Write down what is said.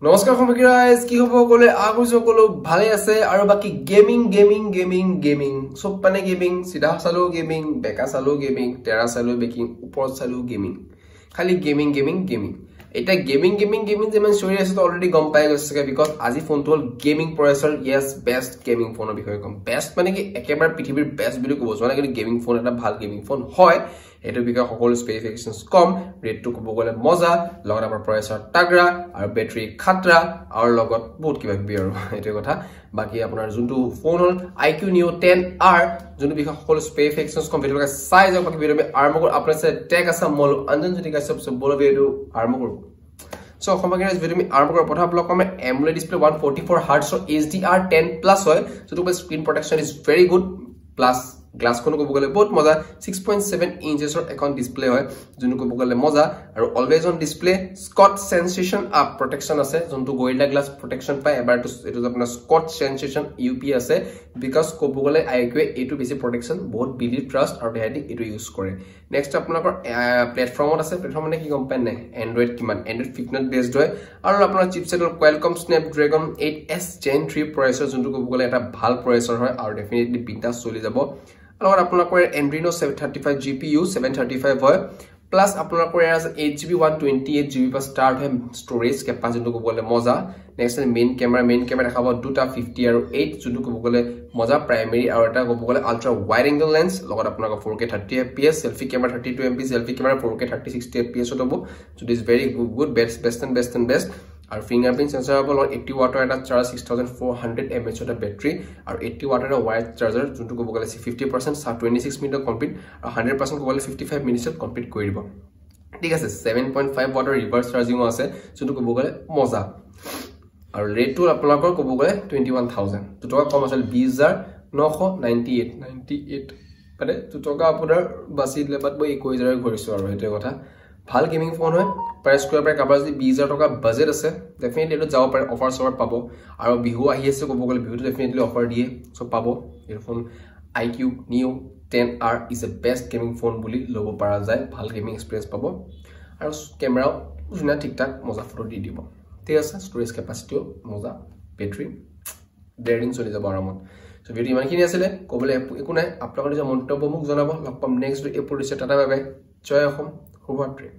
নমস্কাৰ সমগ্ৰ গাইস কি হ'ব কলে আগৰ সকলো ভালে আছে আৰু বাকি গেমিং সব মানে গেমিং সিধা চালো গেমিং বেকা চালো গেমিং তেৰা চালো বেকিং ওপৰত চালো গেমিং খালি গেমিং এটা গেমিং যেমান চৰি আছে তো অলৰেডি গম পাই গৈছে বিকজ আজি ফোনটো হল গেমিং প্ৰচেছৰ ইয়েস বেষ্ট গেমিং ফোনৰ বিষয়ে কম বেষ্ট মানে কি একেবাৰে পৃথিৱীৰ বেষ্ট বুলি ক'ব যোৱা কিন্তু গেমিং ফোন এটা ভাল গেমিং ফোন হয় এটো বিষয়ে সকলো স্পেসিফিকেশনস কম ৰেটটো ক'ব গলে মজা লগত আমাৰ প্ৰচেছৰ টাগৰা আৰু বেটাৰী খাতৰা আৰু লগত বহুত কিবা কিবি আৰু এটো কথা বাকি আপোনাৰ যোনটো ফোন হল IQ Neo 10R যোনটো বিষয়ে সকলো স্পেসিফিকেশনস কম ভিডিঅ চাই যাওক বাকি ভিডিঅ আৰম্ভ কৰোঁ আপোনাৰ সাথে টেক আছে মল অঞ্জন যদি কাছে সব বলো ভিডিঅ আৰম্ভ কৰোঁ So, Homogeneous video me arm for Pota block on AMOLED display 144 Hz so HDR10 plus hoy so the screen protection is very good plus glass kono ko bogale bahut moza 6.7 inches or icon display hoy junu ko bogale moza aru always on display Scott sensation up protection ase jontu Gorilla Glass protection pai ebar to etu apna Scott sensation UP ase because ko bogale IQ etu besi protection bahut believe trust aru heading etu use kore next apna platform ase platform ne ki company ne Android kiman Android 15 based hoy aru apna chipset Qualcomm Snapdragon 8s Gen 3 processor jontu ko bogale eta bhal processor hoy aru definitely bindas choli jabo alors আপোনালোকৰ Adreno 735 GPU 735 হয় plus আপোনালোকৰ আছে 8GB 128GB পৰা start হয় স্টোৰেজ capacity কো বলে মজা next main camera দেখাব দুটা 50 আৰু 8 যোনটো কো বলে মজা প্ৰাইমাৰী আৰু এটা কো বলে আলট্ৰা ওয়াইড এঙ্গেল লেন্স লগত আপোনালোকৰ 4K 30fps selfie camera 32MP selfie camera 4K 30-60fps হবো so this very good best আৰু fingerprint sensor হবল 80 ওয়াটৰ এটা চাৰ্জ 6400 mAh এটা ব্যাটাৰী আৰু 80 ওয়াটৰ ওয়্যাৰ চাৰ্জাৰ যোনটো কব গলে 50% 26 মিনিটত কমপ্লিট আৰু 100% কবলে 55 মিনিটত কমপ্লিট কৰি দিব ঠিক আছে 7.5 ওয়াটৰ ৰিভাৰ্স চাৰ্জিং আছে যোনটো কব গলে মজা আৰু ৰেটটো আপোনালোকৰ কব গলে 21000 তো টকা কম আছিল 20998 মানে তো টকা আপোনাৰ বাছি দিলে বাদ মই 21000 ঘৰিছো আৰু এটা কথা ভাল গেমিং ফোন হয় প্ৰাইস কোৱা প্ৰায় কাবাৰ যদি 20000 টকা বাজেট আছে ডেফিনেটলি এটো যাব পাৰে অফাৰ সবৰ পাব আৰু বিহু আহি আছে কব গলে বিহুটো ডেফিনেটলি অফাৰ দিয়ে সো পাব এই phone IQ Neo 10R is a best gaming phone বুলি লব পৰা যায় ভাল গেমিং এক্সপেৰিয়েন্স পাব আৰু ক্যামেৰাও উজনা ঠিকঠাক মজা ফটো দি দিব ঠিক আছে স্টোৰেজ ক্যাপাসিটিও মজা ব্যাটাৰী ডেৰিং চলি যাব আৰামত সো ভিডিও ইমানখিনি আছিল কবলে একো নাই আপোনালোকৰ যে মন্তব্য মোক জনাব লগ পাম নেক্সট এপিসোডত টাটা বাই বাই জয় অসম শুভৰাত্ৰি